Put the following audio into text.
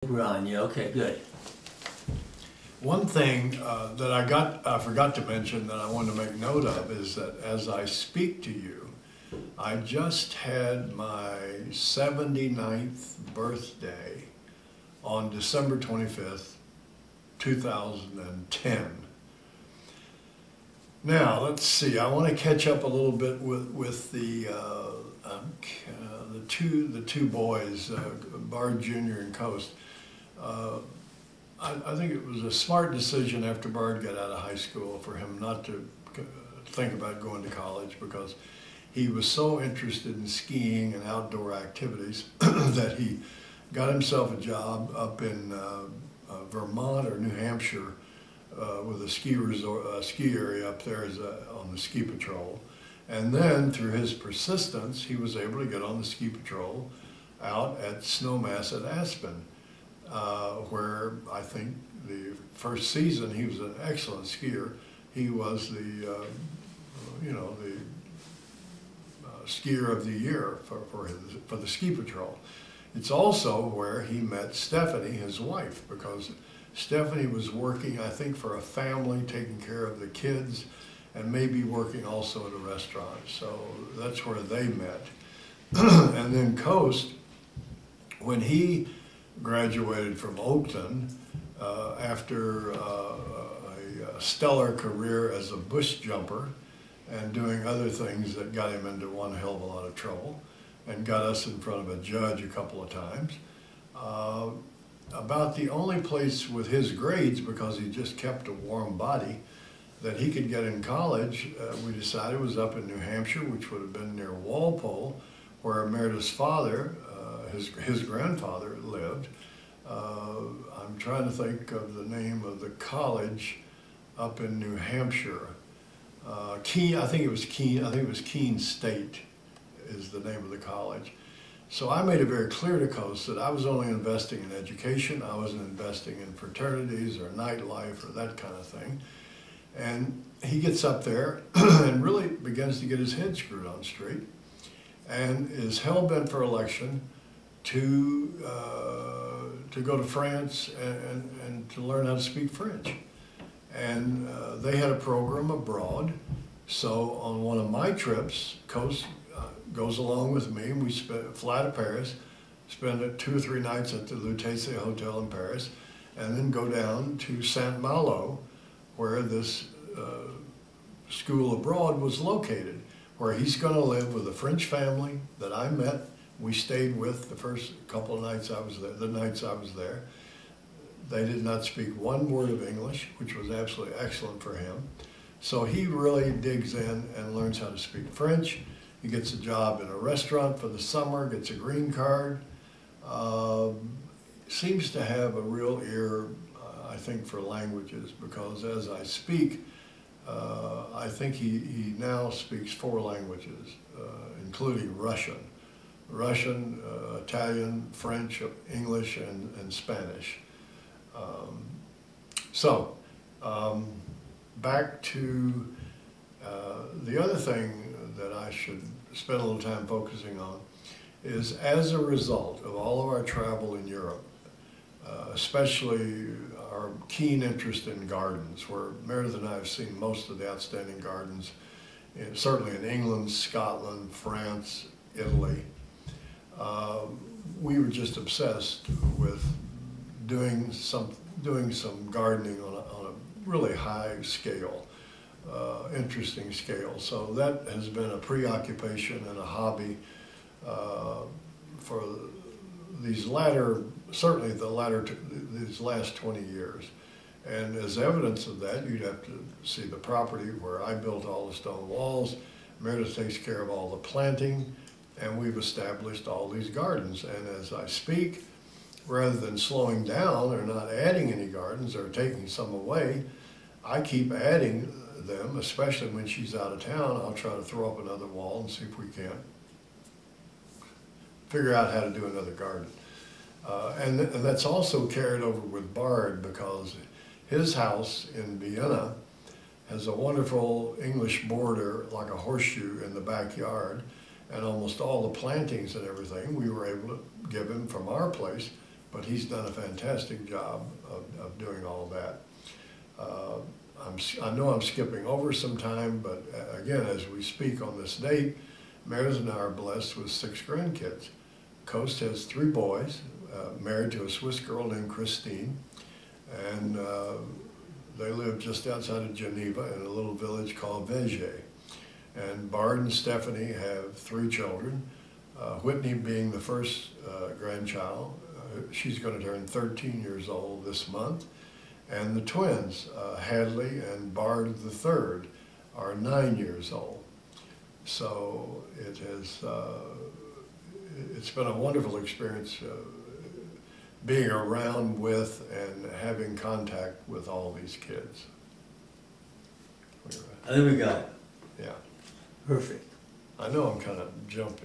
We're on, yeah, okay, good. One thing that I forgot to mention that I wanted to make note of is that as I speak to you, I just had my 79th birthday on December 25th, 2010. Now, let's see, I want to catch up a little bit with the two boys, Bard Jr. and Coast. I think it was a smart decision after Bard got out of high school for him not to think about going to college, because he was so interested in skiing and outdoor activities that he got himself a job up in Vermont or New Hampshire with a ski resort, ski area up there on the ski patrol. And then through his persistence, he was able to get on the ski patrol out at Snowmass at Aspen. Where I think the first season he was an excellent skier. He was the skier of the year for the ski patrol. It's also where he met Stephanie, his wife, because Stephanie was working, I think, for a family, taking care of the kids, and maybe working also at a restaurant. So that's where they met. And then Coast, when he graduated from Oakton after a stellar career as a bush jumper and doing other things that got him into one hell of a lot of trouble and got us in front of a judge a couple of times. About the only place with his grades, because he just kept a warm body, that he could get in college, we decided was up in New Hampshire, which would have been near Walpole, where Meredith's father, his grandfather, lived. I'm trying to think of the name of the college up in New Hampshire. Keene, I think it was Keene State is the name of the college. So I made it very clear to Coast that I was only investing in education. I wasn't investing in fraternities or nightlife or that kind of thing. And he gets up there and really begins to get his head screwed on straight and is hell-bent for election to go to France and to learn how to speak French. And they had a program abroad. So on one of my trips, Coast goes along with me, and we fly to Paris, spend 2 or 3 nights at the Lutetia Hotel in Paris, and then go down to Saint-Malo, where this school abroad was located, where he's going to live with a French family that I met. We stayed with the first couple of nights I was there, the nights I was there. They did not speak one word of English, which was absolutely excellent for him. So he really digs in and learns how to speak French. He gets a job in a restaurant for the summer, gets a green card. Seems to have a real ear, I think, for languages, because as I speak, I think he now speaks 4 languages, including Russian, Italian, French, English, and Spanish. Back to the other thing that I should spend a little time focusing on is, as a result of all of our travel in Europe, especially our keen interest in gardens, where Meredith and I have seen most of the outstanding gardens, certainly in England, Scotland, France, Italy. We were just obsessed with doing some gardening on a really high scale, interesting scale. So that has been a preoccupation and a hobby for these last 20 years. And as evidence of that, you'd have to see the property where I built all the stone walls. Meredith takes care of all the planting, and we've established all these gardens. And as I speak, rather than slowing down or not adding any gardens or taking some away, I keep adding them, especially when she's out of town. I'll try to throw up another wall and see if we can figure out how to do another garden. And that's also carried over with Bard, because his house in Vienna has a wonderful English border, like a horseshoe, in the backyard. And almost all the plantings and everything we were able to give him from our place but he's done a fantastic job of doing all that. I know I'm skipping over some time, but again, as we speak on this date, Meredith and I are blessed with 6 grandkids. Coast has 3 boys, married to a Swiss girl named Christine, and they live just outside of Geneva in a little village called Veger. And Bard and Stephanie have 3 children, Whitney being the first grandchild. She's going to turn 13 years old this month. And the twins, Hadley and Bard III, are 9 years old. So it's been a wonderful experience being around with and having contact with all these kids. I think we got it. Yeah. Perfect. I know I'm kind of jumping.